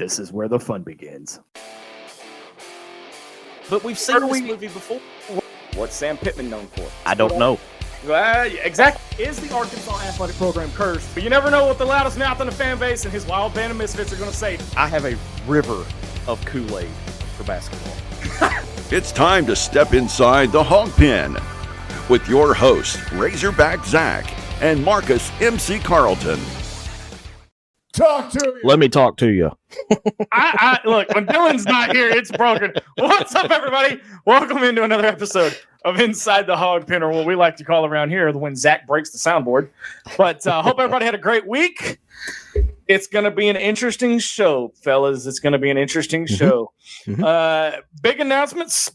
This is where the fun begins. But we've seen this movie before. What's Sam Pittman known for? I don't know. Exactly. Is the Arkansas athletic program cursed? But you never know what the loudest mouth in the fan base and his wild band of misfits are going to say. I have a river of Kool-Aid for basketball. It's time to step inside the Hawg Pen with your hosts, Razorback Zach and Marcus MC Carlton. Talk to me. Let me talk to you. I look, when Dylan's not here, it's broken. What's up, everybody? Welcome into another episode of Inside the Hawg Pen, or what we like to call around here, when Zach breaks the soundboard. But hope everybody had a great week. It's going to be an interesting show, fellas. It's going to be an interesting show. Big announcements.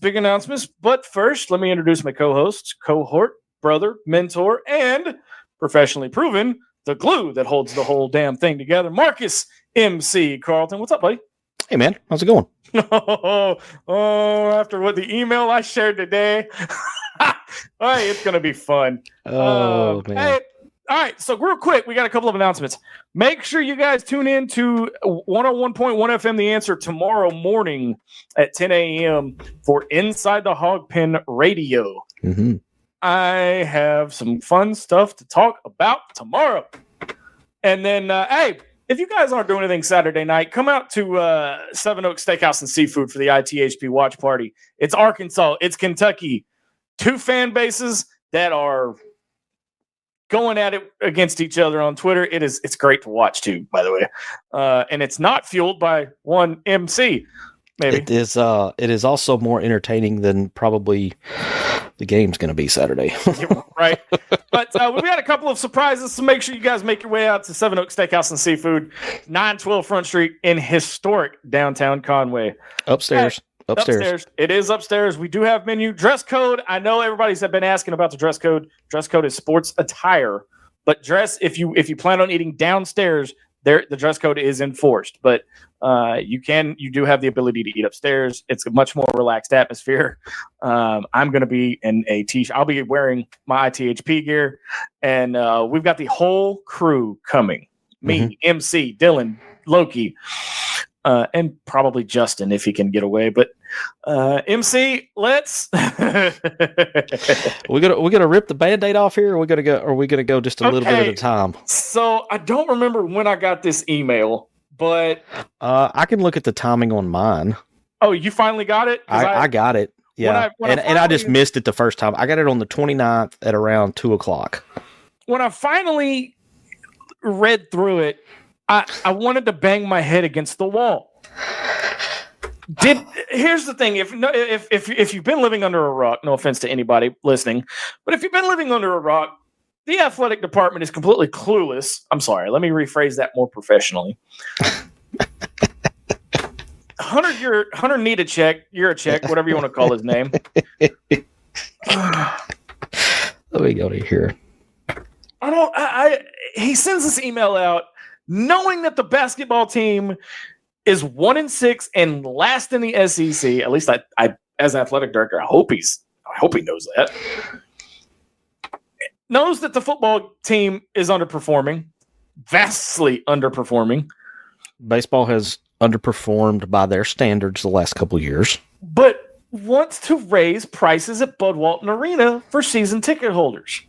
But first, let me introduce my co-host, cohort, brother, mentor, and professionally proven the glue that holds the whole damn thing together, Marcus MC Carlton. What's up, buddy? Hey, man. How's it going? After what the email I shared today. Hey, it's going to be fun. Man. Hey, all right, so real quick, we got a couple of announcements. Make sure you guys tune in to 101.1 FM The Answer tomorrow morning at 10 a.m. for Inside the Hawg Pen Radio. Mm-hmm. I have some fun stuff to talk about tomorrow. And then, hey, if you guys aren't doing anything Saturday night, come out to Seven Oaks Steakhouse and Seafood for the ITHP watch party. It's Arkansas. It's Kentucky. Two fan bases that are going at it against each other on Twitter. It's great to watch, too, by the way. And it's not fueled by one MC, maybe. It is also more entertaining than probably the game's going to be Saturday. Right. But we've got a couple of surprises, so make sure you guys make your way out to Seven Oaks Steakhouse and Seafood, 912 Front Street in historic downtown Conway. Upstairs. It is upstairs. We do have menu. Dress code. I know everybody's been asking about the dress code. Dress code is sports attire, but dress if you plan on eating downstairs, the dress code is enforced. But you do have the ability to eat upstairs. It's a much more relaxed atmosphere. I'm going to be in a t-shirt. I'll be wearing my ITHP gear, and we've got the whole crew coming. Me, MC, Dylan, Loki, and probably Justin if he can get away. But MC, let's. we gonna rip the Band-Aid off here, or we gonna go just a little bit at a time. So I don't remember when I got this email, but I can look at the timing on mine. Oh, you finally got it? I got it. Yeah, and I just missed it the first time. I got it on the 29th at around 2:00. When I finally read through it, I wanted to bang my head against the wall. Here's the thing: if you've been living under a rock, no offense to anybody listening, but if you've been living under a rock, the athletic department is completely clueless. I'm sorry. Let me rephrase that more professionally. Hunter need a check. You're a check, whatever you want to call his name. Let me go to here. He sends this email out knowing that the basketball team is 1-6 and last in the SEC. At least I as athletic director, I hope he knows that. Knows that the football team is underperforming, vastly underperforming. Baseball has underperformed by their standards the last couple of years. But wants to raise prices at Bud Walton Arena for season ticket holders.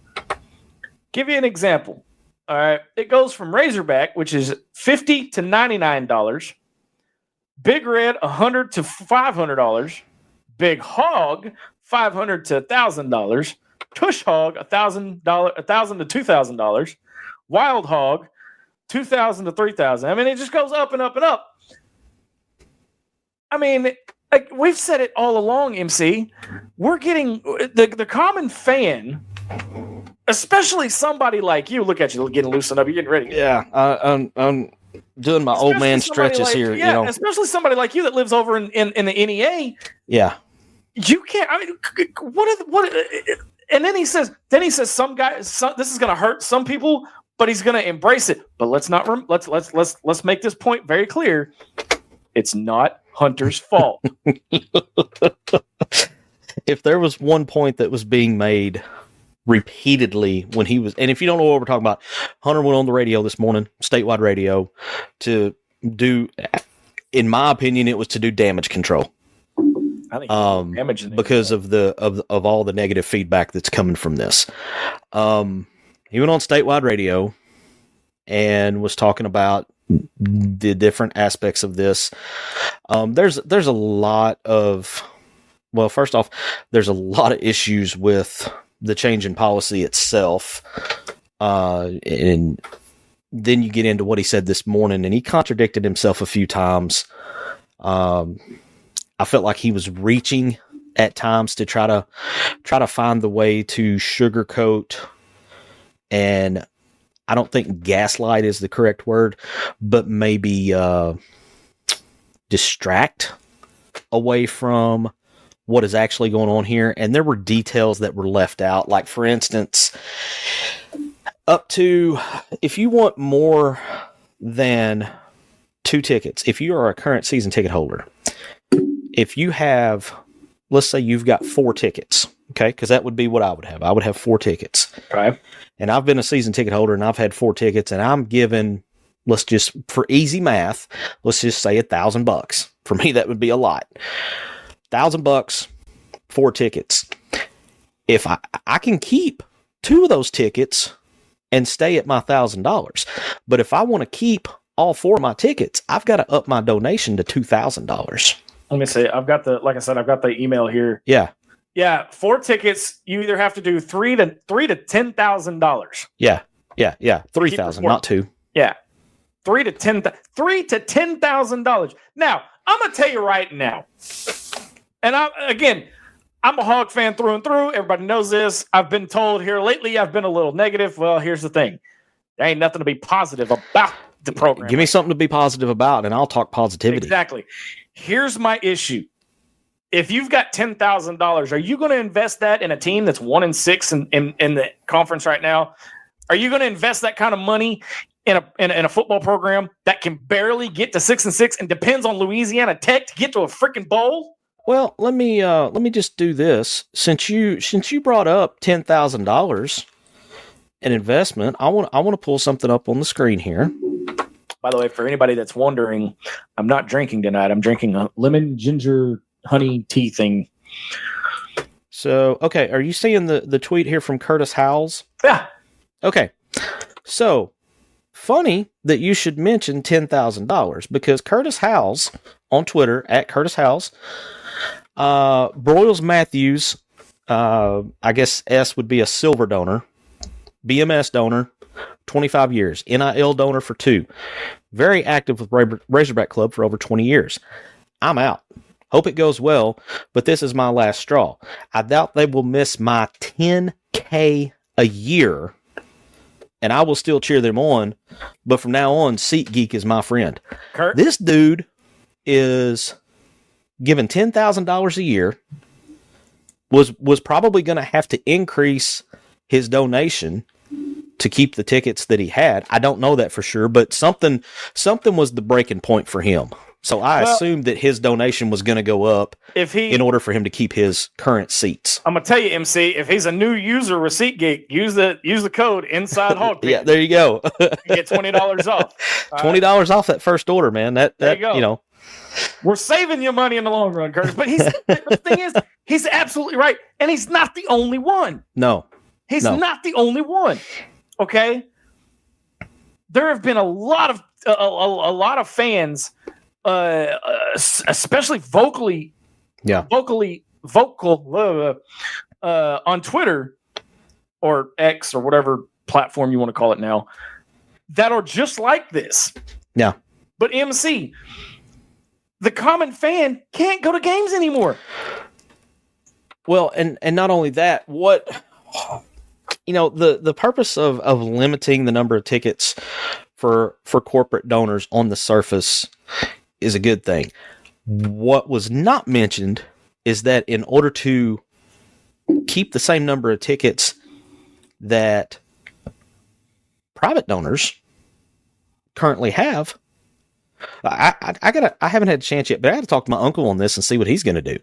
Give you an example. All right, it goes from Razorback, which is $50 to $99, Big Red $100 to $500, Big Hawg $500 to $1,000, Tush Hog $1,000 to $2,000, Wild Hog $2,000 to $3,000. I mean, it just goes up and up and up. I mean, like we've said it all along, MC. We're getting the common fan. Especially somebody like you. Look at you getting loosened up. You're getting ready. Yeah, I'm doing my old man stretches here. Yeah, you know, especially somebody like you that lives over in the NEA. Yeah, you can't. I mean, what? And then he says, some guys. This is going to hurt some people, but he's going to embrace it. But let's make this point very clear. It's not Hunter's fault. If there was one point that was being made repeatedly when he was, and if you don't know what we're talking about, Hunter went on the radio this morning, statewide radio, to do in my opinion, it was to do damage control. I think because of all the negative feedback that's coming from this. He went on statewide radio and was talking about the different aspects of this. There's a lot of, well, first off, there's a lot of issues with the change in policy itself. And then you get into what he said this morning, and he contradicted himself a few times. I felt like he was reaching at times to try to find the way to sugarcoat, and I don't think gaslight is the correct word, but maybe distract away from what is actually going on here. And there were details that were left out. Like, for instance, up to, if you want more than 2 tickets, if you are a current season ticket holder, if you have, let's say you've got 4 tickets, okay? Because that would be what I would have. I would have 4 tickets. Okay. And I've been a season ticket holder, and I've had 4 tickets, and I'm given, let's just, for easy math, let's just say $1,000. For me, that would be a lot. $1,000, 4 tickets. If I can keep 2 of those tickets and stay at my $1,000, but if I want to keep all 4 of my tickets, I've got to up my donation to $2,000. Let me see. I've got the email here. Yeah. Yeah. 4 tickets. You either have to do $3,000 to $10,000. Yeah. 3,000, not 2. Yeah. $3,000 to $10,000. Now, I'm going to tell you right now. And I'm a Hawg fan through and through. Everybody knows this. I've been told here lately I've been a little negative. Well, here's the thing. There ain't nothing to be positive about the program. Give me something to be positive about, and I'll talk positivity. Exactly. Here's my issue. If you've got $10,000, are you going to invest that in a team that's 1-6 in the conference right now? Are you going to invest that kind of money in a football program that can barely get to 6-6 and depends on Louisiana Tech to get to a freaking bowl? Well, let me just do this. Since you brought up $10,000 in investment, I want to pull something up on the screen here. By the way, for anybody that's wondering, I'm not drinking tonight. I'm drinking a lemon ginger honey tea thing. So, okay, are you seeing the tweet here from Curtis Howells? Yeah. Okay. So, funny that you should mention $10,000 because Curtis Howells on Twitter at Curtis Howells, Broyles Matthews, I guess S would be a silver donor, BMS donor, 25 years, NIL donor for 2. Very active with Razorback Club for over 20 years. I'm out. Hope it goes well, but this is my last straw. I doubt they will miss my $10K a year, and I will still cheer them on, but from now on, SeatGeek is my friend. Kurt? This dude is given $10,000 a year, was probably going to have to increase his donation to keep the tickets that he had. I don't know that for sure, but something was the breaking point for him. So I assumed that his donation was going to go up in order for him to keep his current seats. I'm going to tell you, MC, if he's a new user with SeatGeek, use the code Inside Hawg. Yeah, there you go. You get $20 off. $20 off that first order, man. That you know. We're saving you money in the long run, Curtis. But the thing is, he's absolutely right, and he's not the only one. No, he's not the only one. Okay, there have been a lot of fans, especially vocal on Twitter or X or whatever platform you want to call it now, that are just like this. Yeah, but MC, the common fan can't go to games anymore. Well, and not only that, the purpose of limiting the number of tickets for corporate donors on the surface is a good thing. What was not mentioned is that in order to keep the same number of tickets that private donors currently have, I haven't had a chance yet, but I got to talk to my uncle on this and see what he's going to do.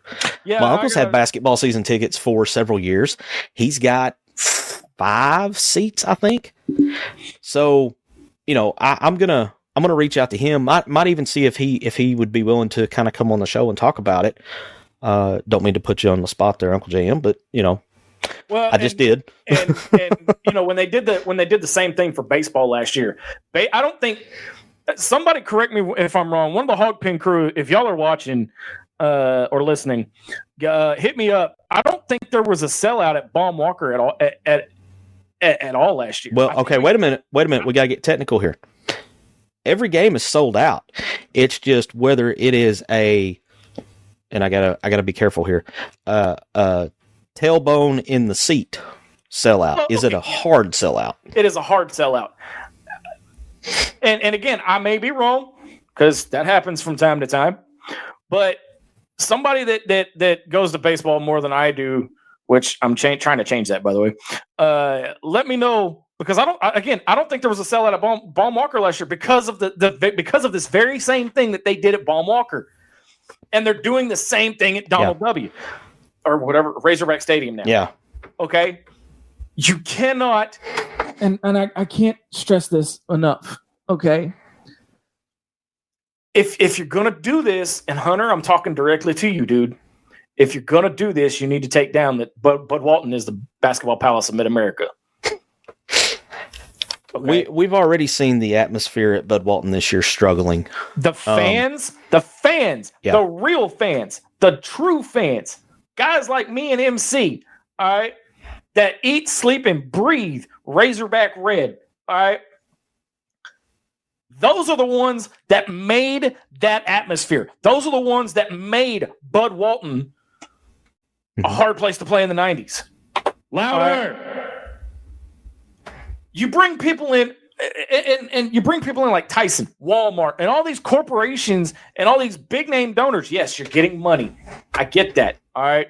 Yeah, my uncle's had basketball season tickets for several years. He's got 5 seats, I think. So, I'm gonna I'm going to reach out to him. Might even see if he would be willing to kind of come on the show and talk about it. Don't mean to put you on the spot there, Uncle JM, but well, I just did. and when they did the same thing for baseball last year, I don't think, somebody correct me if I'm wrong. One of the Hawg Pen crew, if y'all are watching or listening, hit me up. I don't think there was a sellout at Baum Walker at all last year. Well, okay, wait a minute. We got to get technical here. Every game is sold out. It's just whether it is and I gotta be careful here. Tailbone in the seat sellout. Oh, Is it a hard sellout? It is a hard sellout. And again, I may be wrong because that happens from time to time. But somebody that goes to baseball more than I do, which I'm trying to change that, by the way. Let me know. Because I don't think there was a sellout at Baum Walker last year because of because of this very same thing that they did at Baum Walker, and they're doing the same thing at Donald W. or whatever Razorback Stadium now. Yeah. Okay. You cannot, and I can't stress this enough. Okay. If you're gonna do this, and Hunter, I'm talking directly to you, dude. If you're gonna do this, you need to take down that Bud Walton is the basketball palace of Mid-America. Okay. We've already seen the atmosphere at Bud Walton this year struggling. The fans, yeah. the real fans, the true fans, guys like me and MC, all right, that eat, sleep, and breathe Razorback Red, all right. Those are the ones that made that atmosphere. Those are the ones that made Bud Walton a hard place to play in the 90s. Louder. You bring people in, and you bring people in like Tyson, Walmart, and all these corporations and all these big name donors. Yes, you're getting money. I get that. All right.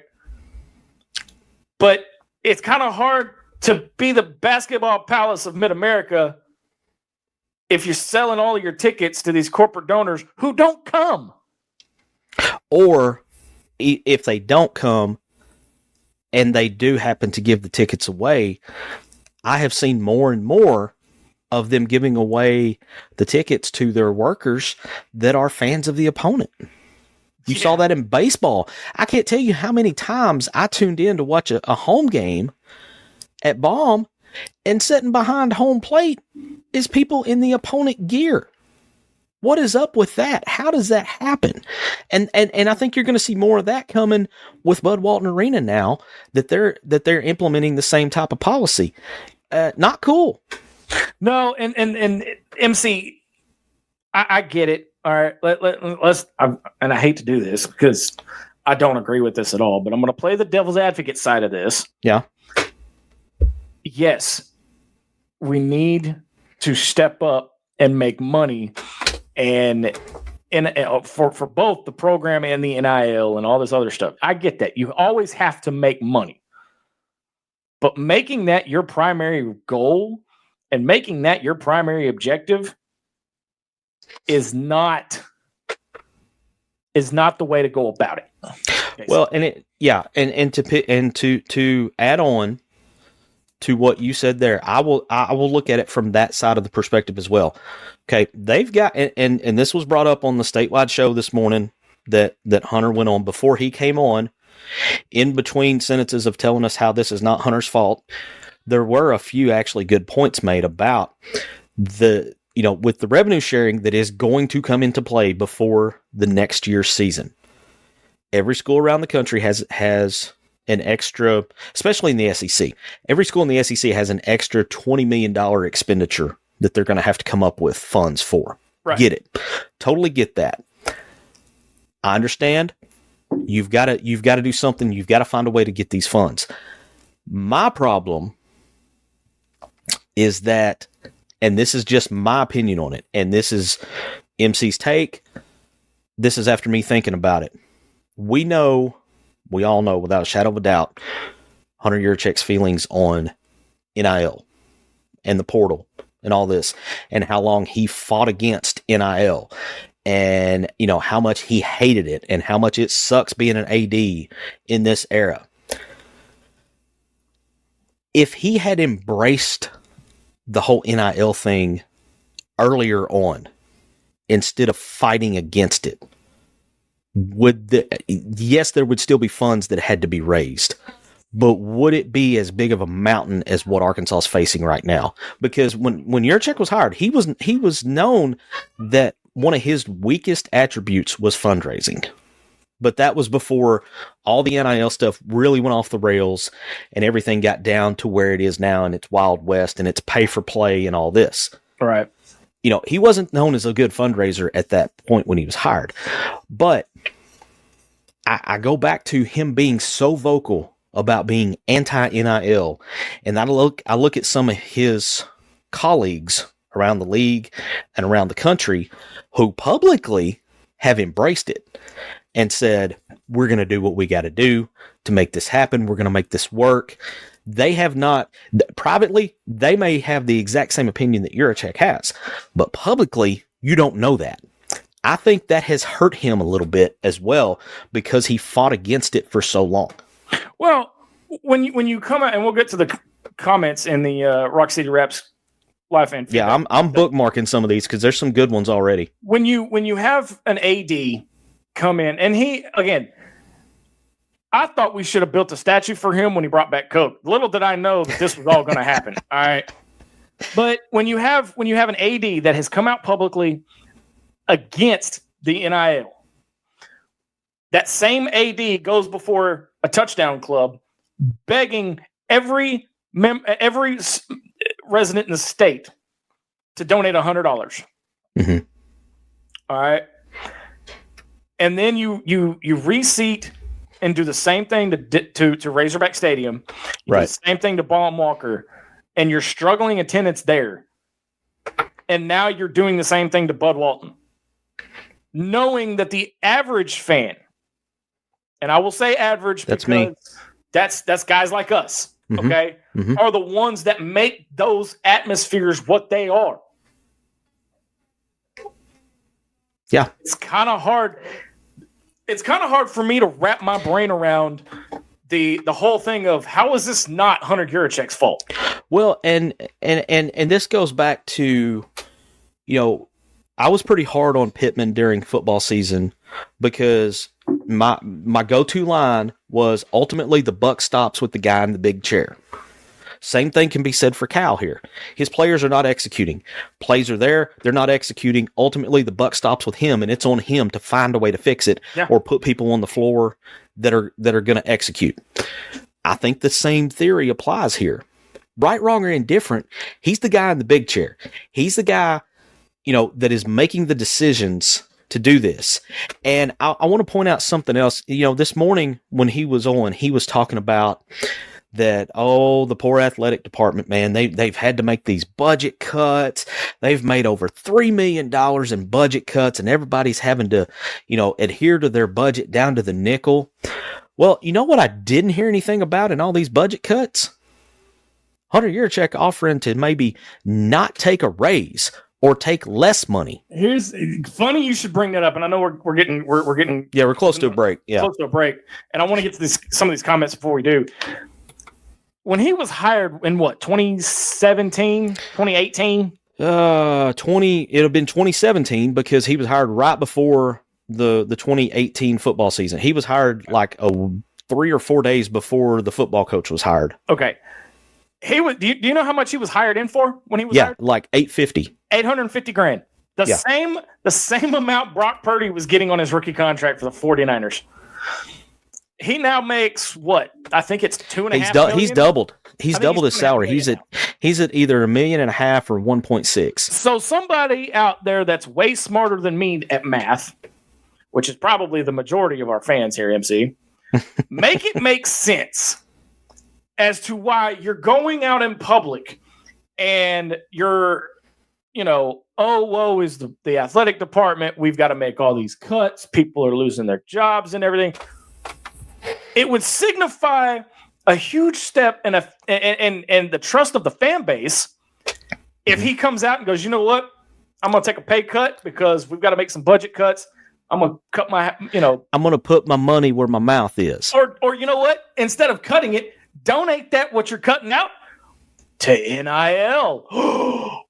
But it's kind of hard to be the basketball palace of Mid-America if you're selling all of your tickets to these corporate donors who don't come. Or if they don't come and they do happen to give the tickets away, I have seen more and more of them giving away the tickets to their workers that are fans of the opponent. You saw that in baseball. I can't tell you how many times I tuned in to watch a home game at Baum, and sitting behind home plate is people in the opponent gear. What is up with that? How does that happen? And I think you're going to see more of that coming with Bud Walton Arena now that they're implementing the same type of policy. Not cool. No, and MC, I get it. All right, let's. And I hate to do this because I don't agree with this at all, but I'm going to play the devil's advocate side of this. Yeah. Yes, we need to step up and make money, and for both the program and the NIL and all this other stuff. I get that. You always have to make money. But making that your primary goal and making that your primary objective is not the way to go about it. Okay, well, and to add on to what you said there, I will look at it from that side of the perspective as well. Okay, they've got and this was brought up on the statewide show this morning that Hunter went on before he came on. In between sentences of telling us how this is not Hunter's fault, there were a few actually good points made about with the revenue sharing that is going to come into play before the next year's season. Every school around the country has an extra, especially in the SEC. Every school in the SEC has an extra $20 million expenditure that they're going to have to come up with funds for. Right. Get it. Totally get that. I understand. You've got to do something. You've got to find a way to get these funds. My problem is that, and this is just my opinion on it, and this is MC's take. This is after me thinking about it. We all know without a shadow of a doubt, Hunter Yurchek's feelings on NIL and the portal and all this, and how long he fought against NIL. And, how much he hated it and how much it sucks being an AD in this era. If he had embraced the whole NIL thing earlier on, instead of fighting against it, yes, there would still be funds that had to be raised, but would it be as big of a mountain as what Arkansas is facing right now? Because when Yurchek was hired, he was known that one of his weakest attributes was fundraising. But that was before all the NIL stuff really went off the rails and everything got down to where it is now, and it's Wild West and it's pay for play and all this. Right. He wasn't known as a good fundraiser at that point when he was hired. But I go back to him being so vocal about being anti-NIL, and I look at some of his colleagues around the league and around the country who publicly have embraced it and said, we're going to do what we got to do to make this happen. We're going to make this work. They have not, privately, they may have the exact same opinion that Yurachek has, but publicly, you don't know that. I think that has hurt him a little bit as well because he fought against it for so long. Well, when you come out, and we'll get to the comments in the Rock City Raps live fan feedback. Yeah, I'm bookmarking some of these because there's some good ones already. When you have an AD come in, and I thought we should have built a statue for him when he brought back Coke. Little did I know that this was all going to happen. All right, but when you have an AD that has come out publicly against the NIL, that same AD goes before a touchdown club, begging every resident in the state to donate $100. Mm-hmm. All right. And then you reseat and do the same thing to Razorback Stadium. Right. Do the same thing to Ball and Walker, and you're struggling attendance there. And now you're doing the same thing to Bud Walton, knowing that the average fan, and I will say average, that's because me. That's guys like us. Mm-hmm. Okay, Mm-hmm. are the ones that make those atmospheres what they are. Yeah, it's kind of hard. It's kind of hard for me to wrap my brain around the whole thing of how is this not Hunter Yurachek's fault? Well, and this goes back to, I was pretty hard on Pittman during football season because my go-to line was ultimately the buck stops with the guy in the big chair. Same thing can be said for Cal here. His players are not executing. Plays are there. They're not executing. Ultimately, the buck stops with him, and it's on him to find a way to fix it or put people on the floor that are going to execute. I think the same theory applies here. Right, wrong, or indifferent, he's the guy in the big chair. He's the guy, that is making the decisions to do this. And I want to point out something else. This morning when he was on, he was talking about that, the poor athletic department, man, they've had to make these budget cuts. They've made over $3 million in budget cuts, and everybody's having to, adhere to their budget down to the nickel. Well, you know what I didn't hear anything about in all these budget cuts? Hunter Yurachek offering to maybe not take a raise or take less money. Here's funny you should bring that up, and I know we're getting yeah, we're close to a break. Yeah, close to a break, and I want to get to some of these comments before we do. When he was hired in 2017, 2018? It'd have been 2017 because he was hired right before the 2018 football season. He was hired like 3 or 4 days before the football coach was hired. Okay. He was. Do you know how much he was hired in for when he was hired? Yeah, like $850,000. The same amount Brock Purdy was getting on his rookie contract for the 49ers. He now makes what? I think it's $2.5 million. He's doubled. He's doubled his salary. He's at either $1.5 million or 1.6. So somebody out there that's way smarter than me at math, which is probably the majority of our fans here, MC, make it make sense as to why you're going out in public and you're, woe is the athletic department. We've got to make all these cuts. People are losing their jobs and everything. It would signify a huge step and the trust of the fan base if he comes out and goes, you know what? I'm going to take a pay cut because we've got to make some budget cuts. I'm going to cut I'm going to put my money where my mouth is. Or you know what? Instead of cutting it, donate what you're cutting out to NIL.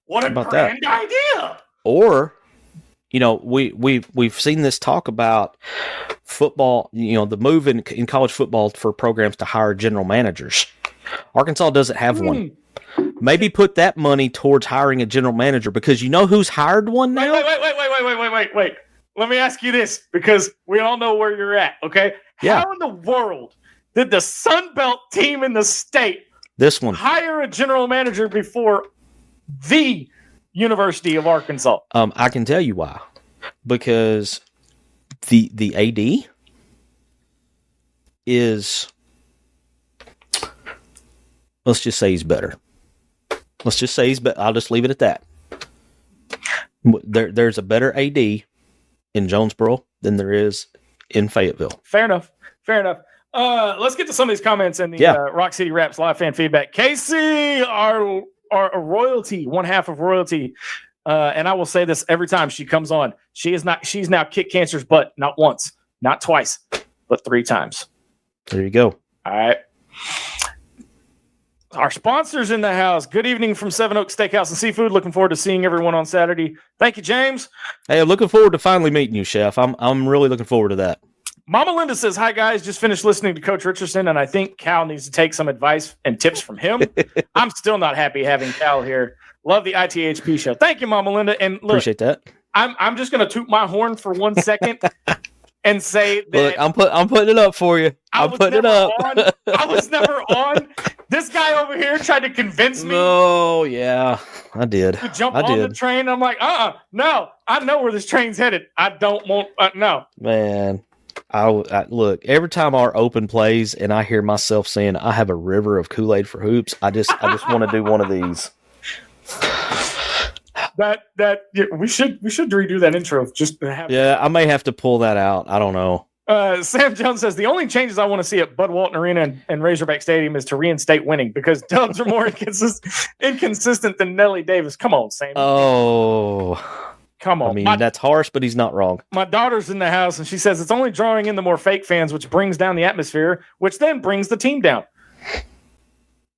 What a grand idea. Or, we've seen this talk about football, the move in college football for programs to hire general managers. Arkansas doesn't have one. Maybe put that money towards hiring a general manager, because you know who's hired one now? Wait. Let me ask you this, because we all know where you're at, okay? Yeah. How in the world did the Sun Belt team in the state hire a general manager before the University of Arkansas? I can tell you why. Because the AD is, let's just say he's better. Let's just say he's better. I'll just leave it at that. There's a better AD in Jonesboro than there is in Fayetteville. Fair enough. Let's get to some of these comments in the Rock City Raps live fan feedback. Casey, our royalty, one half of royalty, and I will say this every time she comes on. She's now kicked cancer's butt, not once, not twice, but 3 times. There you go. All right. Our sponsors in the house. Good evening from Seven Oaks Steakhouse and Seafood. Looking forward to seeing everyone on Saturday. Thank you, James. Hey, looking forward to finally meeting you, Chef. I'm really looking forward to that. Mama Linda says, hi, guys. Just finished listening to Coach Richardson, and I think Cal needs to take some advice and tips from him. I'm still not happy having Cal here. Love the ITHP show. Thank you, Mama Linda. And look, appreciate that. I'm just going to toot my horn for 1 second and say that. Look, I'm putting it up for you. I'm putting it up. I was never on. This guy over here tried to convince me. Oh, yeah, I did. To jump on the train. I'm like, no. I know where this train's headed. I don't want, no. Man, I look, every time our open plays and I hear myself saying I have a river of Kool-Aid for hoops, I just want to do one of these. We should redo that intro just to have. Yeah, I may have to pull that out. I don't know. Sam Jones says the only changes I want to see at Bud Walton Arena and Razorback Stadium is to reinstate winning, because Dubs are more inconsistent than Nelly Davis. Come on, Sam. Oh, come on. I mean, that's harsh, but he's not wrong. My daughter's in the house, and she says it's only drawing in the more fake fans, which brings down the atmosphere, which then brings the team down.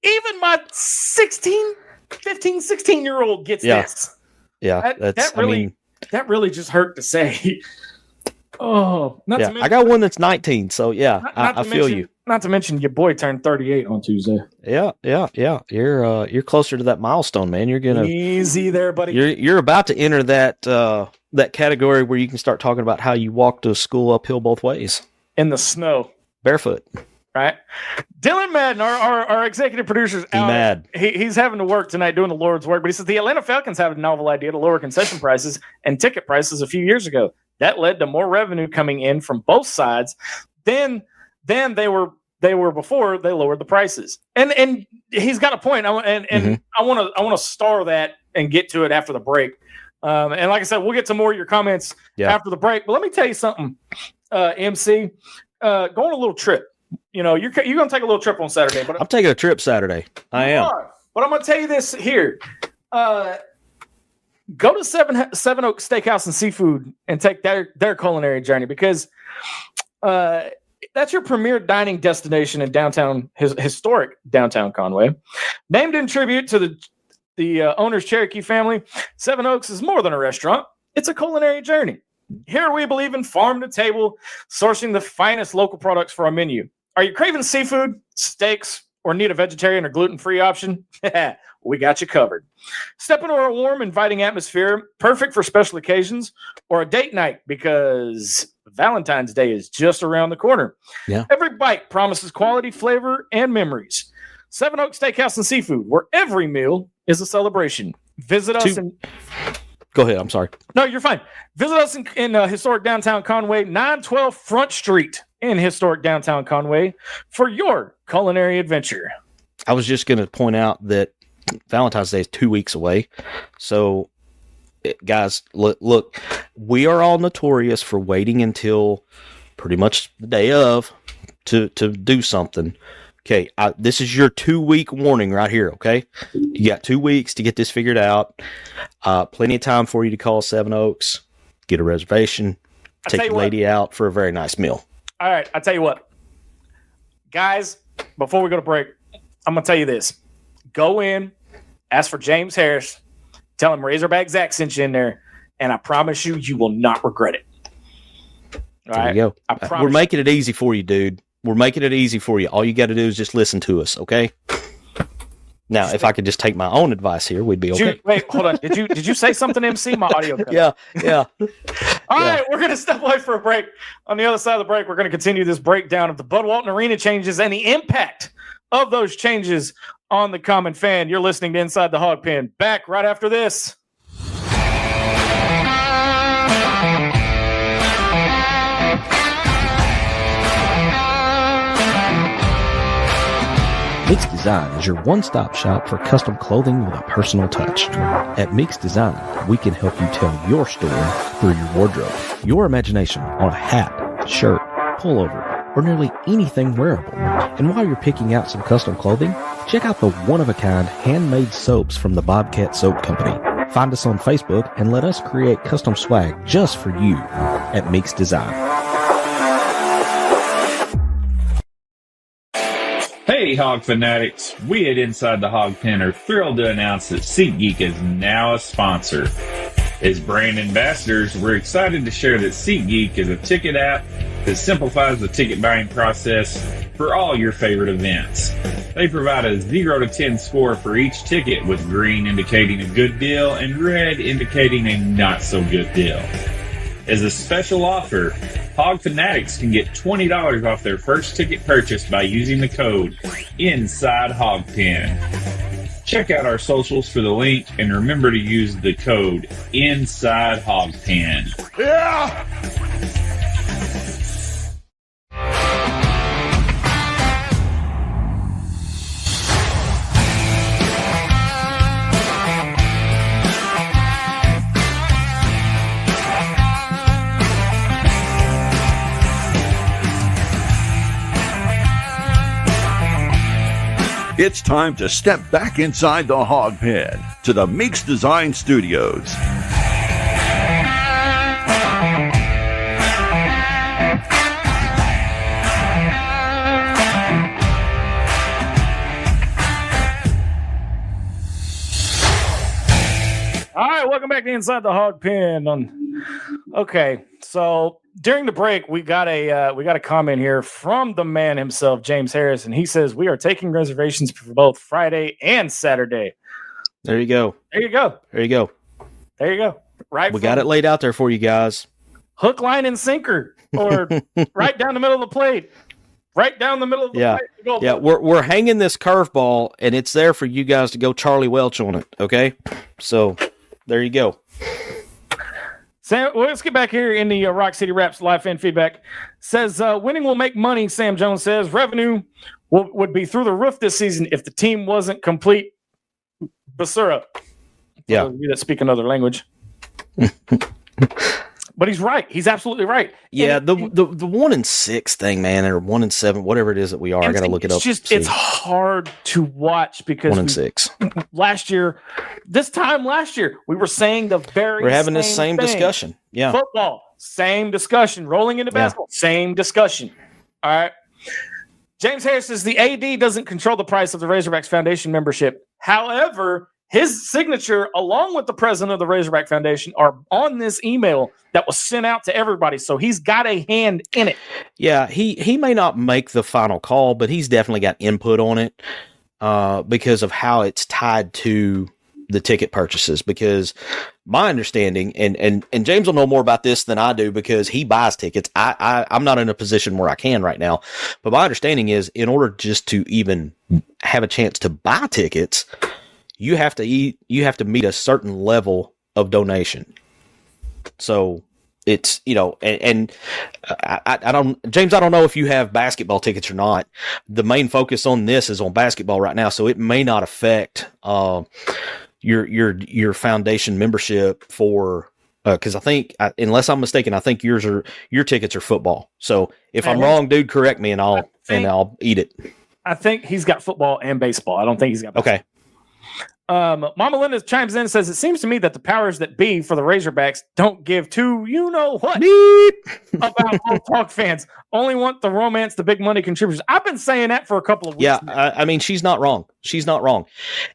Even my 15, 16-year-old gets this. Yeah, that really just hurt to say. Oh, not to mention, I got one that's 19, so yeah, I feel you. Not to mention your boy turned 38 on Tuesday. Yeah. You're closer to that milestone, man. You're gonna easy there, buddy. You're about to enter that category where you can start talking about how you walk to school uphill both ways in the snow, barefoot. Right. Dylan Madden, our executive producer's out. Mad. He's having to work tonight doing the Lord's work, but he says the Atlanta Falcons had a novel idea to lower concession prices and ticket prices a few years ago. That led to more revenue coming in from both sides than they were before they lowered the prices. And he's got a point. I want to star that and get to it after the break. And like I said, we'll get to more of your comments after the break. But let me tell you something, MC. Going on a little trip. You're going to take a little trip on Saturday. But I'm taking a trip Saturday. I am. But I'm going to tell you this here. Go to Seven Oaks Steakhouse and Seafood and take their culinary journey, because that's your premier dining destination in historic downtown Conway. Named in tribute to the owner's Cherokee family, Seven Oaks is more than a restaurant. It's a culinary journey. Here we believe in farm to table, sourcing the finest local products for our menu. Are you craving seafood, steaks, or need a vegetarian or gluten-free option? We got you covered. Step into our warm, inviting atmosphere, perfect for special occasions or a date night, because Valentine's Day is just around the corner. Yeah. Every bite promises quality, flavor, and memories. Seven Oaks Steakhouse and Seafood, where every meal is a celebration. Visit us Go ahead. I'm sorry. No, you're fine. Visit us in historic downtown Conway, 912 Front Street in historic downtown Conway for your culinary adventure. I was just going to point out that Valentine's Day is 2 weeks away. So, guys, look, we are all notorious for waiting until pretty much the day of to do something. Okay, this is your 2 week warning right here, okay? You got 2 weeks to get this figured out. Plenty of time for you to call Seven Oaks, get a reservation, take the lady out for a very nice meal. All right, I'll tell you what. Guys, before we go to break, I'm going to tell you this. Go in, ask for James Harris, tell him Razorback Zach sent you in there. and I promise you will not regret it. All There right? you go. I promise We're making it easy for you, dude. We're making it easy for you. All you got to do is just listen to us, okay? Now, if I could just take my own advice here, we'd be okay. Wait, hold on. Did you say something, MC? My audio cut out. Yeah. All right, we're going to step away for a break. On the other side of the break, we're going to continue this breakdown of the Bud Walton Arena changes and the impact of those changes on the common fan. You're listening to Inside the Hog Pen. Back right after this. Mix Design is your one-stop shop for custom clothing with a personal touch. At Mix Design, we can help you tell your story through your wardrobe. Your imagination on a hat, shirt, pullover, or nearly anything wearable. And while you're picking out some custom clothing, check out the one-of-a-kind handmade soaps from the Bobcat Soap Company. Find us on Facebook and let us create custom swag just for you at Mix Design. Hey, Hog fanatics. We at Inside the Hog Pen are thrilled to announce that SeatGeek is now a sponsor. As brand ambassadors, we're excited to share that SeatGeek is a ticket app that simplifies the ticket buying process for all your favorite events. They provide a 0 to 10 score for each ticket, with green indicating a good deal and red indicating a not so good deal. As a special offer, Hog fanatics can get $20 off their first ticket purchase by using the code INSIDEHOGPEN. Check out our socials for the link, and remember to use the code INSIDEHOGPEN. Yeah! It's time to step back inside the hog pen to the Meeks Design Studios. All right, welcome back to Inside the Hog Pen. Okay, so during the break, we got a comment here from the man himself, James Harris, and he says we are taking reservations for both Friday and Saturday. There you go. There you go. There you go. There you go. Right, We got it laid out there for you guys. hook, line, and sinker, or right down the middle of the plate. Right down the middle of the plate. Go. Yeah, we're hanging this curveball, and it's there for you guys to go Charlie Welch on it, okay? So, there you go. Sam, well, let's get back here in the Rock City Raps live fan feedback. Says, winning will make money, Sam Jones says. Revenue would be through the roof this season if the team wasn't complete. Basura. Yeah. You that speak another language. But he's right. He's absolutely right. Yeah, the 1-6 thing, man, or 1-7, whatever it is that we are. I got to look it up. It's hard to watch because 1-6. This time last year, we were saying the very We're having this same thing. discussion. Yeah. Football, same discussion. Rolling into basketball, same discussion. All right. James Harris says the AD doesn't control the price of the Razorbacks Foundation membership. However, his signature, along with the president of the Razorback Foundation, are on this email that was sent out to everybody. So he's got a hand in it. Yeah, he may not make the final call, but he's definitely got input on it because of how it's tied to the ticket purchases. Because my understanding, and James will know more about this than I do because he buys tickets. I'm not in a position where I can right now. But my understanding is in order just to even have a chance to buy tickets, you have to meet a certain level of donation. So it's, and I don't, James, I don't know if you have basketball tickets or not. The main focus on this is on basketball right now. So it may not affect, your foundation membership for, cause I think, unless I'm mistaken, I think your tickets are football. So if I'm wrong, dude, correct me and I'll eat it. I think he's got football and baseball. I don't think he's got basketball. Okay. Mama Linda chimes in and says, it seems to me that the powers that be for the Razorbacks don't give two what about all talk fans. Only want the romance, the big money contributors. I've been saying that for a couple of weeks. Yeah, I mean, she's not wrong. She's not wrong.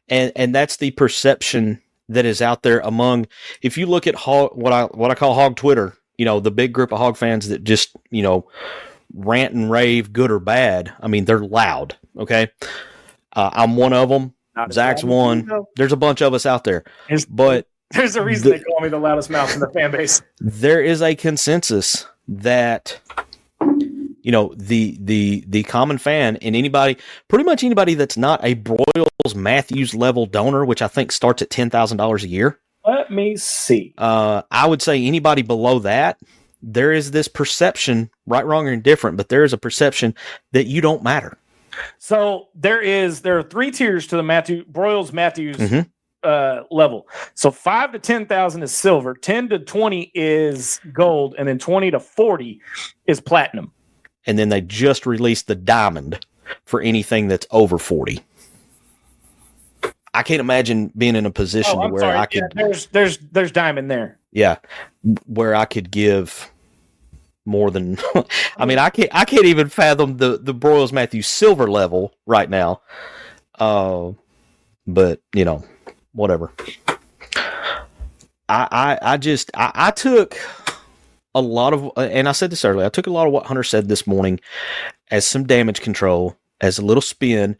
And that's the perception that is out there among, if you look at what I call Hog Twitter, the big group of Hog fans that just, rant and rave, good or bad. I mean, they're loud. Okay. I'm one of them. Zach's one. There's a bunch of us out there, but there's a reason they call me the loudest mouth in the fan base. There is a consensus that, the common fan and pretty much anybody that's not a Broyles Matthews level donor, which I think starts at $10,000 a year. Let me see. I would say anybody below that, there is this perception, right, wrong, or indifferent, but there is a perception that you don't matter. So there are 3 tiers to the Broyles Matthews level. So 5 to 10,000 is silver, 10 to 20 is gold, and then 20 to 40 is platinum. And then they just released the diamond for anything that's over 40. I can't imagine being in a position to where I could. Yeah, there's diamond there. Yeah, where I could give more than. I mean, I can't even fathom the Broyles Matthews silver level right now. But whatever. I took a lot of, and I said this earlier, I took a lot of what Hunter said this morning as some damage control, as a little spin,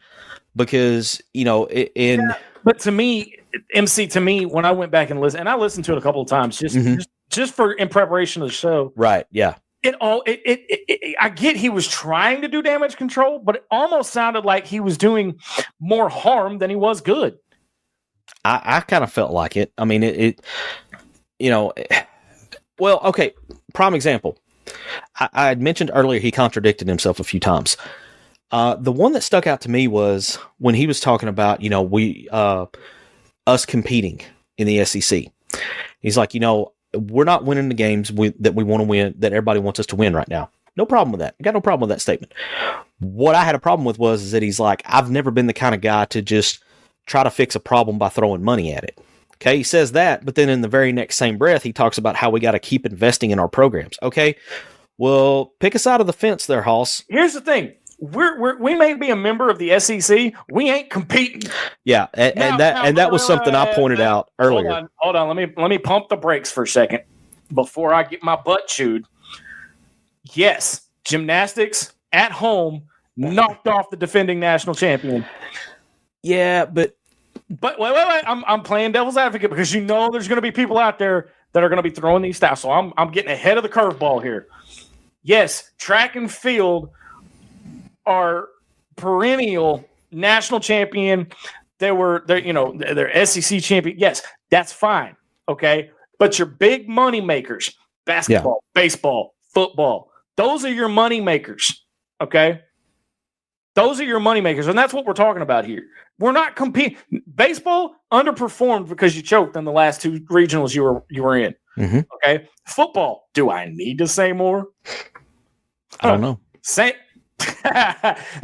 because, but to me, MC, when I went back and listened, and I listened to it a couple of times, just for in preparation of the show. Right. Yeah. I get he was trying to do damage control, but it almost sounded like he was doing more harm than he was good. I kind of felt like it. I mean, well, okay. Prime example. I had mentioned earlier he contradicted himself a few times. The one that stuck out to me was when he was talking about, us competing in the SEC. He's like, we're not winning the games that we want to win, that everybody wants us to win right now. No problem with that. I got no problem with that statement. What I had a problem with was that he's like, I've never been the kind of guy to just try to fix a problem by throwing money at it. Okay, he says that, but then in the very next same breath, he talks about how we got to keep investing in our programs. Okay, well, pick a side of the fence there, Hoss. Here's the thing. We may be a member of the SEC. We ain't competing. Yeah, that was something I pointed out earlier. Hold on. Let me pump the brakes for a second before I get my butt chewed. Yes, gymnastics at home knocked off the defending national champion. Yeah, but wait. I'm playing devil's advocate because there's going to be people out there that are going to be throwing these styles. So I'm getting ahead of the curveball here. Yes, track and field are perennial national champion. They're SEC champion. Yes, that's fine. Okay. But your big money makers, basketball, baseball, football, those are your money makers. Okay. Those are your money makers. And that's what we're talking about here. We're not competing. Baseball underperformed because you choked in the last 2 regionals you were in. Mm-hmm. Okay. Football. Do I need to say more? I don't know.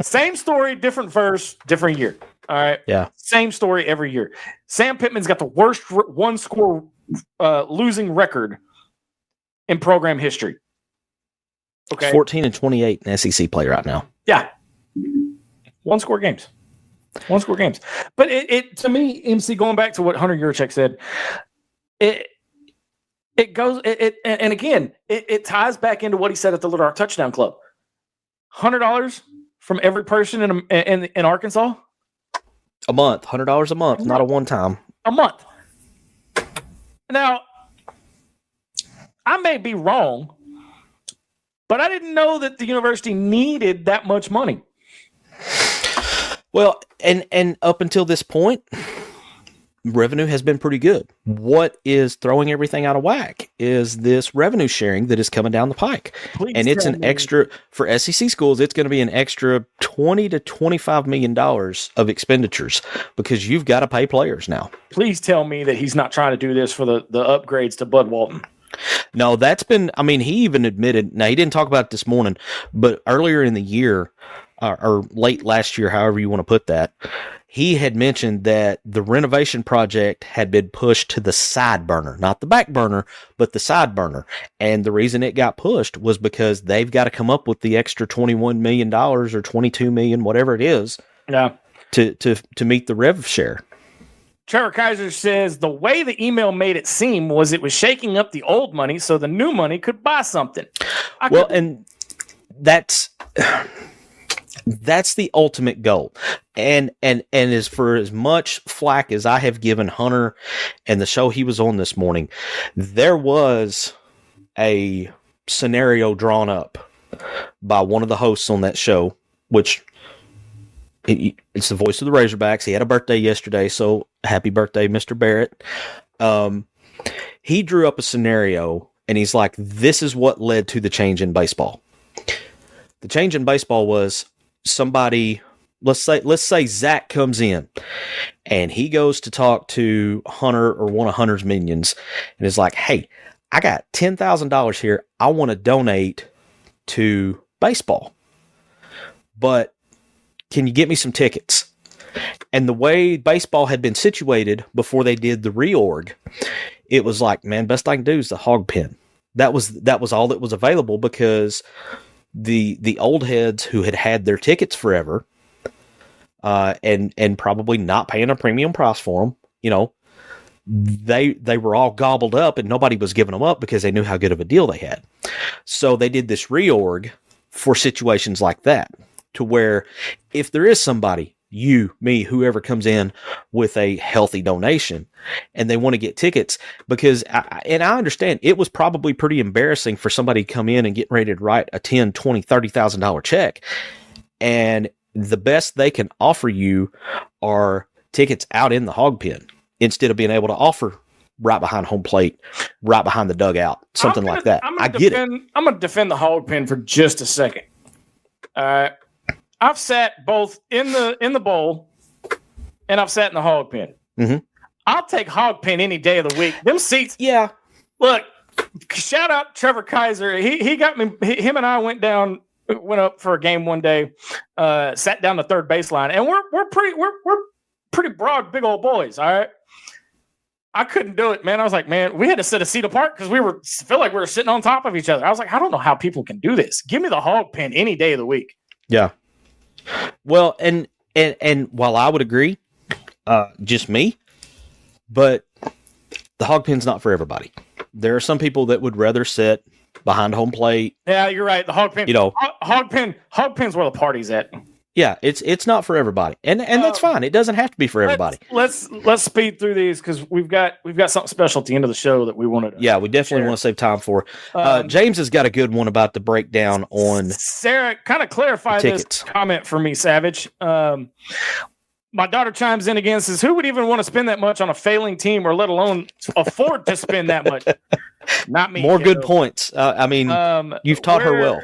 Same story, different verse, different year. All right. Yeah. Same story every year. Sam Pittman's got the worst one-score losing record in program history. Okay. 14-28 in SEC play right now. Yeah. One-score games. But it to me, MC, going back to what Hunter Yurchek said, it goes and again, it ties back into what he said at the Little Rock Touchdown Club. $100 from every person in Arkansas a month. $100 a month, not a one time. A month. Now, I may be wrong, but I didn't know that the university needed that much money. Well, and up until this point, revenue has been pretty good. What is throwing everything out of whack is this revenue sharing that is coming down the pike. And it's an extra, for SEC schools, it's going to be an extra $20 to $25 million of expenditures because you've got to pay players now. Please tell me that he's not trying to do this for the upgrades to Bud Walton. No, that's been, I mean, he even admitted, now he didn't talk about it this morning, but earlier in the year, or late last year, however you want to put that, he had mentioned that the renovation project had been pushed to the side burner, not the back burner, but the side burner. And the reason it got pushed was because they've got to come up with the extra $21 million or $22 million, whatever it is, yeah, to meet the rev share. Trevor Kaiser says the way the email made it seem was it was shaking up the old money so the new money could buy something. And that's the ultimate goal. And as for as much flack as I have given Hunter and the show he was on this morning, there was a scenario drawn up by one of the hosts on that show, which it's the voice of the Razorbacks. He had a birthday yesterday, so happy birthday, Mr. Barrett. He drew up a scenario, and he's like, this is what led to the change in baseball. The change in baseball was somebody, let's say Zach comes in, and he goes to talk to Hunter or one of Hunter's minions, and is like, hey, I got $10,000 here. I want to donate to baseball, but can you get me some tickets? And the way baseball had been situated before they did the reorg, it was like, man, best I can do is the Hawg Pen. That was all that was available, because the old heads who had their tickets forever, and probably not paying a premium price for them, you know, they were all gobbled up, and nobody was giving them up because they knew how good of a deal they had. So they did this reorg for situations like that, to where if there is somebody, you, me, whoever comes in with a healthy donation and they want to get tickets, because I understand it was probably pretty embarrassing for somebody to come in and get ready to write a $10,000, $20,000, $30,000 check. And the best they can offer you are tickets out in the Hawg Pen, instead of being able to offer right behind home plate, right behind the dugout, something like that. I get it. I'm going to defend the Hawg Pen for just a second. I've sat both in the bowl and I've sat in the Hawg Pen. Mm-hmm. I'll take Hawg Pen any day of the week. Them seats. Yeah. Look, shout out Trevor Kaiser. He got me. Him and I went up for a game one day, sat down the third baseline, and we're pretty broad, big old boys. All right. I couldn't do it, man. I was like, man, we had to set a seat apart because feel like we were sitting on top of each other. I was like, I don't know how people can do this. Give me the Hawg Pen any day of the week. Yeah. Well, and while I would agree, just me, but the Hawg Pen's not for everybody. There are some people that would rather sit behind home plate. Yeah, you're right. The Hawg Pen, Hawg Pen's where the party's at. Yeah, it's not for everybody, and that's fine. It doesn't have to be for everybody. Let's speed through these, because we've got something special at the end of the show that we wanted. Yeah, we definitely want to save time for. James has got a good one about the breakdown on Sarah. Kind of clarify this comment for me, Savage. My daughter chimes in again, says, "Who would even want to spend that much on a failing team, or let alone afford to spend that much?" Not me. More good points. I mean, you've taught her well.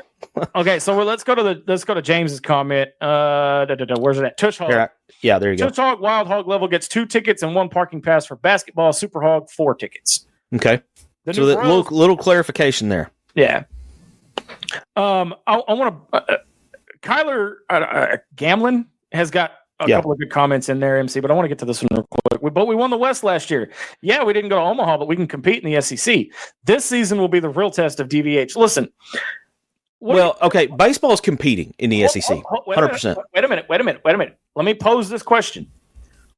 Okay, so let's go to James's comment. Where's it at? Tush Hog. Yeah, there you go. Tush Hog Wild Hog level gets 2 tickets and 1 parking pass for basketball. Super Hog 4 tickets. Okay. So that little clarification there. Yeah. I want to. Kyler Gamlin has got a couple of good comments in there, MC, but I want to get to this one real quick. But we won the West last year. Yeah, we didn't go to Omaha, but we can compete in the SEC. This season will be the real test of DVH. Listen. Baseball's competing in the SEC. 100%. Wait a minute. Let me pose this question.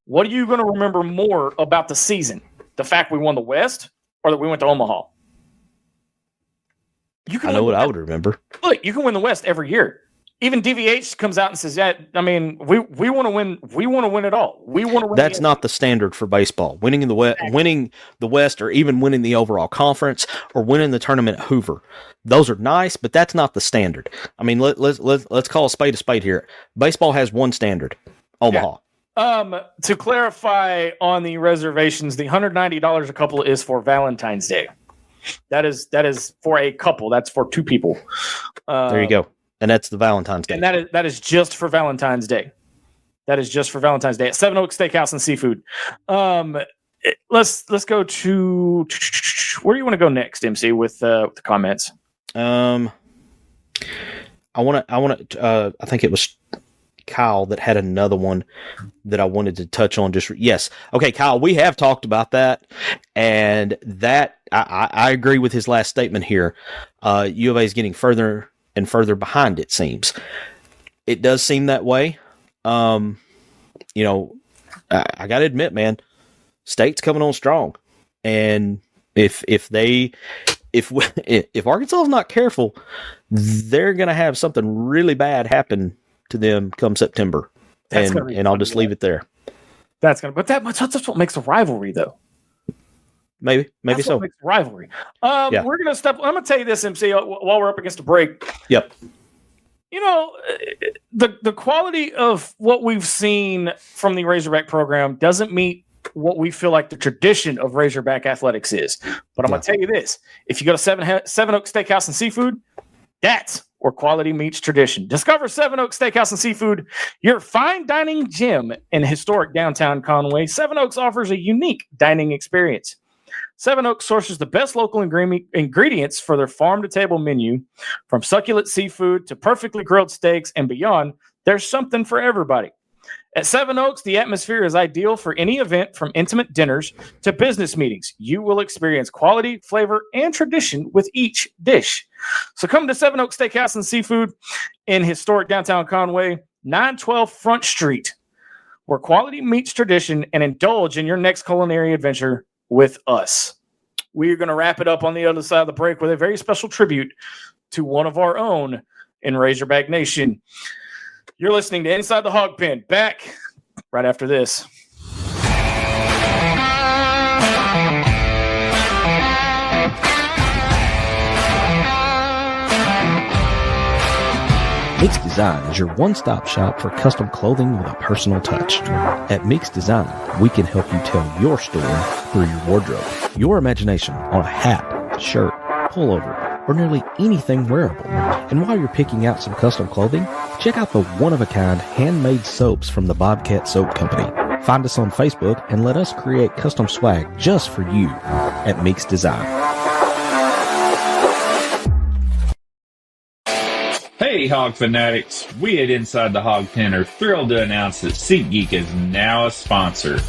What are you going to remember more about the season? The fact we won the West, or that we went to Omaha? I know what I would remember. Look, you can win the West every year. Even DVH comes out and says, "Yeah, I mean, we want to win. We want to win it all. We want to win." That's not the standard for baseball. Winning the West, or even winning the overall conference, or winning the tournament at Hoover. Those are nice, but that's not the standard. I mean, let's call a spade here. Baseball has one standard: Omaha. Yeah. To clarify on the reservations, the $190 a couple is for Valentine's Day. That is for a couple. That's for 2 people. There you go. And that's the Valentine's Day. And that is just for Valentine's Day. That is just for Valentine's Day at Seven Oaks Steakhouse and Seafood. Let's go to where do you want to go next, MC, with the comments? I think it was Kyle that had another one that I wanted to touch on. Yes. Okay, Kyle, we have talked about that, and that I agree with his last statement here. U of A is getting further and further behind, it seems. It does seem that way. I got to admit, man, State's coming on strong, and if Arkansas is not careful, they're going to have something really bad happen to them come September, and I'll just leave it there. That's what makes a rivalry, though. Maybe that's so. What makes a rivalry. We're going to step. I'm going to tell you this, MC, while we're up against the break. Yep. You know, the quality of what we've seen from the Razorback program doesn't meet what we feel like the tradition of Razorback athletics is. But I'm going to tell you this. If you go to Seven Oaks Steakhouse and Seafood, that's where quality meets tradition. Discover Seven Oaks Steakhouse and Seafood, your fine dining gem in historic downtown Conway. Seven Oaks offers a unique dining experience. Seven Oaks sources the best local ingredients for their farm-to-table menu. From succulent seafood to perfectly grilled steaks and beyond, there's something for everybody. At Seven Oaks, the atmosphere is ideal for any event from intimate dinners to business meetings. You will experience quality, flavor, and tradition with each dish. So come to Seven Oaks Steakhouse and Seafood in historic downtown Conway, 912 Front Street, where quality meets tradition, and indulge in your next culinary adventure with us. We are going to wrap it up on the other side of the break with a very special tribute to one of our own in Razorback Nation. You're listening to Inside the Hog Pen. Back right after this. Mixed Design is your one-stop shop for custom clothing with a personal touch. At Mixed Design, we can help you tell your story through your wardrobe. Your imagination on a hat, shirt, pullover, or nearly anything wearable. And while you're picking out some custom clothing, check out the one-of-a-kind handmade soaps from the Bobcat Soap Company. Find us on Facebook and let us create custom swag just for you at Mixed Design. Hey, Hawg fanatics! We at Inside the Hog Pen are thrilled to announce that SeatGeek is now a sponsor.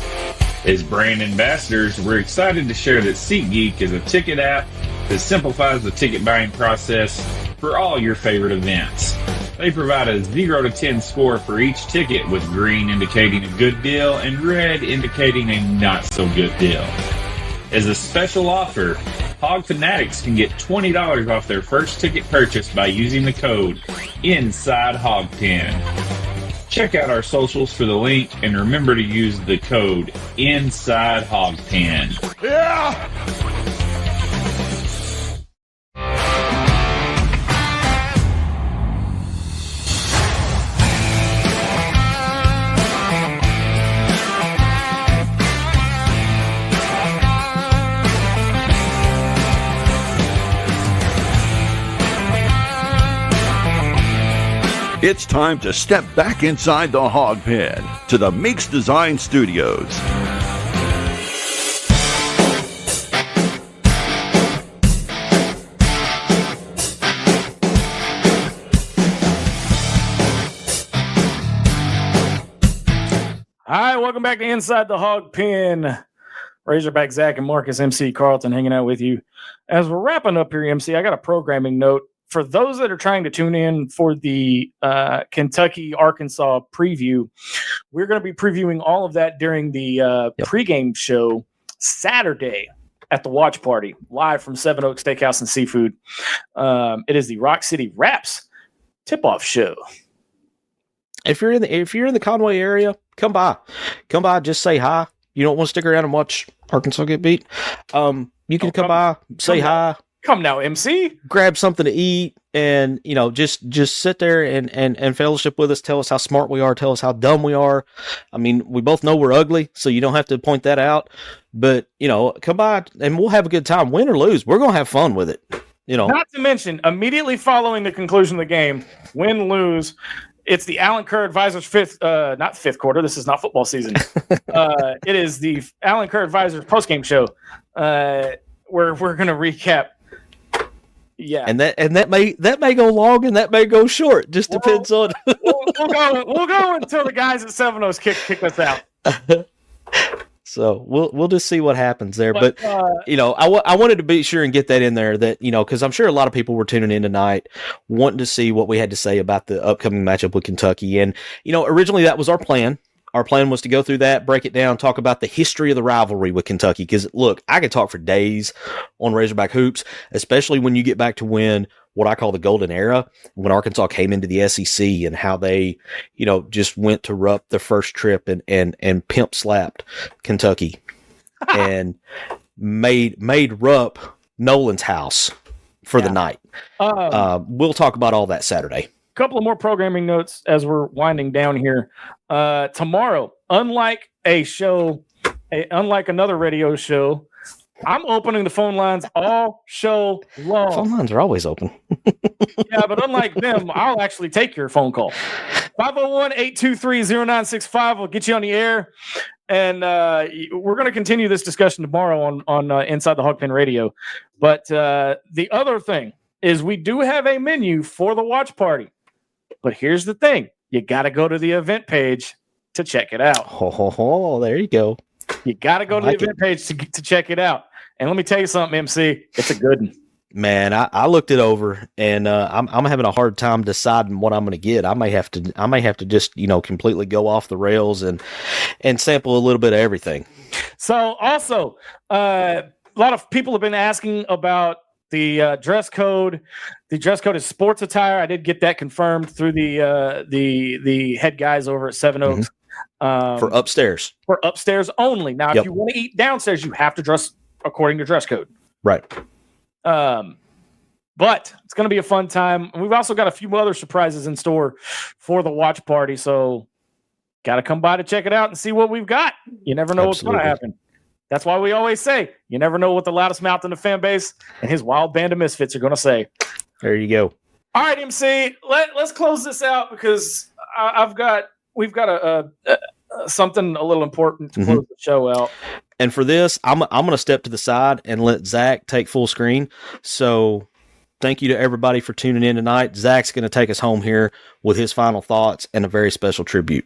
As brand ambassadors, we're excited to share that SeatGeek is a ticket app that simplifies the ticket buying process for all your favorite events. They provide a 0 to 10 score for each ticket, with green indicating a good deal and red indicating a not so good deal. As a special offer, Hawg fanatics can get $20 off their first ticket purchase by using the code INSIDEHOGPEN. Check out our socials for the link, and remember to use the code INSIDEHOGPEN. Yeah! It's time to step back inside the Hog Pen to the Meeks Design Studios. Hi, welcome back to Inside the Hog Pen. Razorback Zach and Marcus MC Carlton hanging out with you. As we're wrapping up here, MC, I got a programming note. For those that are trying to tune in for the Kentucky-Arkansas preview, we're going to be previewing all of that during the pregame show Saturday at the Watch Party, live from Seven Oaks Steakhouse and Seafood. It is the Rock City Raps tip-off show. If you're in the Conway area, come by. Just say hi. You don't want to stick around and watch Arkansas get beat. You can come by, say hi. Come now, MC. Grab something to eat, and just sit there and fellowship with us. Tell us how smart we are. Tell us how dumb we are. I mean, we both know we're ugly, so you don't have to point that out. But come by and we'll have a good time. Win or lose, we're gonna have fun with it. Not to mention, immediately following the conclusion of the game, win, lose, it's the Allen Kerr Advisors not fifth quarter. This is not football season. It is the Allen Kerr Advisors postgame show, where we're gonna recap. Yeah, and that may go long and that may go short. Just depends on. we'll go until the guys at Seven Oaks kick us out. So we'll just see what happens there. But I wanted to be sure and get that in there, that because I'm sure a lot of people were tuning in tonight wanting to see what we had to say about the upcoming matchup with Kentucky. And originally that was our plan. our plan was to go through that, break it down, talk about the history of the rivalry with Kentucky. Because, look, I could talk for days on Razorback hoops, especially when you get back to when what I call the golden era, when Arkansas came into the SEC and how they, just went to Rupp the first trip and pimp slapped Kentucky and made Rupp Nolan's house for the night. We'll talk about all that Saturday. Couple of more programming notes as we're winding down here. Tomorrow, unlike another radio show, I'm opening the phone lines all show long. Phone lines are always open. Yeah, but unlike them, I'll actually take your phone call. 501-823-0965 will get you on the air. And we're going to continue this discussion tomorrow on Inside the Hawg Pen Radio. But the other thing is we do have a menu for the watch party. But here's the thing. You got to go to the event page to check it out. Oh, there you go. You got to go to the event page to check it out. And let me tell you something, MC. It's a good one. Man, I looked it over, and I'm having a hard time deciding what I'm going to get. I may have to just completely go off the rails and sample a little bit of everything. So also, a lot of people have been asking about the dress code. The dress code is sports attire. I did get that confirmed through the head guys over at Seven Oaks. For upstairs. For upstairs only. Now, if you want to eat downstairs, you have to dress according to dress code. Right. But it's going to be a fun time. We've also got a few other surprises in store for the watch party. So got to come by to check it out and see what we've got. You never know what's going to happen. That's why we always say, you never know what the loudest mouth in the fan base and his wild band of misfits are going to say. There you go. All right, MC, let's close this out because we've got something a little important to close the show out. And for this, I'm going to step to the side and let Zach take full screen. So thank you to everybody for tuning in tonight. Zach's going to take us home here with his final thoughts and a very special tribute.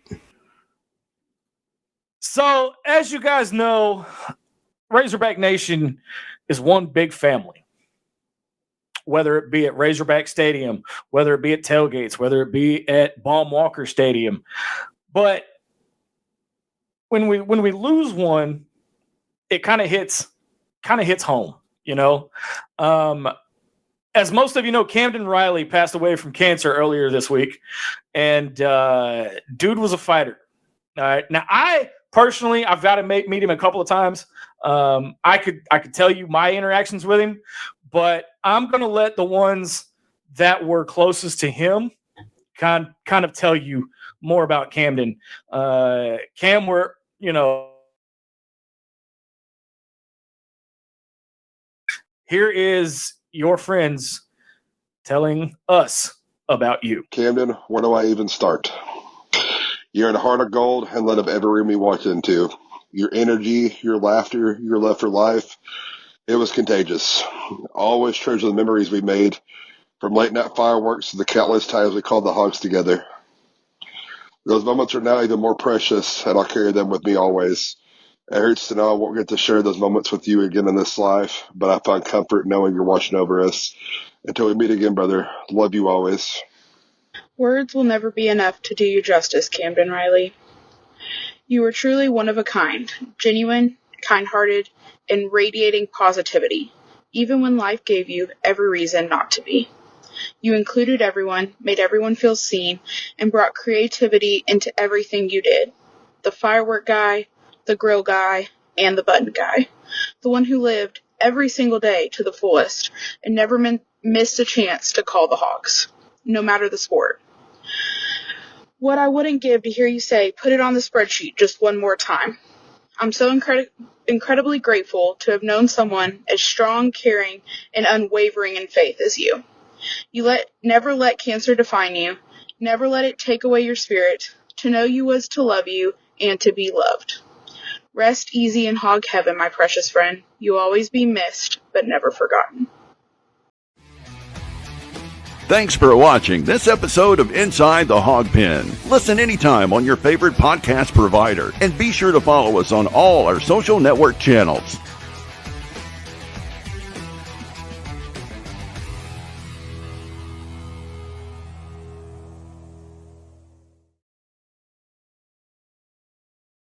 So, as you guys know, Razorback Nation is one big family. Whether it be at Razorback Stadium, whether it be at tailgates, whether it be at Baum Walker Stadium. But when we lose one, it kind of hits home, as most of you know, Camden Riley passed away from cancer earlier this week, and dude was a fighter. All right. Now, I personally, I've got to meet him a couple of times. I could tell you my interactions with him, but I'm going to let the ones that were closest to him kind of tell you more about Camden. Cam, here is your friends telling us about you. Camden, where do I even start? You're in a heart of gold and lit up every room you walked into. Your energy, your laughter, your love for life, it was contagious. Always treasure the memories we made, from late night fireworks to the countless times we called the Hogs together. Those moments are now even more precious, and I'll carry them with me always. It hurts to know I won't get to share those moments with you again in this life, but I find comfort knowing you're watching over us. Until we meet again, brother, love you always. Words will never be enough to do you justice, Camden Riley. You were truly one of a kind, genuine, kind-hearted, and radiating positivity, even when life gave you every reason not to be. You included everyone, made everyone feel seen, and brought creativity into everything you did. The firework guy, the grill guy, and the button guy. The one who lived every single day to the fullest and never missed a chance to call the Hogs, no matter the sport. What I wouldn't give to hear you say, put it on the spreadsheet just one more time. I'm so incredibly grateful to have known someone as strong, caring, and unwavering in faith as you. You never let cancer define you, never let it take away your spirit. To know you was to love you and to be loved. Rest easy in Hog Heaven, my precious friend. You'll always be missed, but never forgotten. Thanks for watching this episode of Inside the Hawg Pen. Listen anytime on your favorite podcast provider, and be sure to follow us on all our social network channels.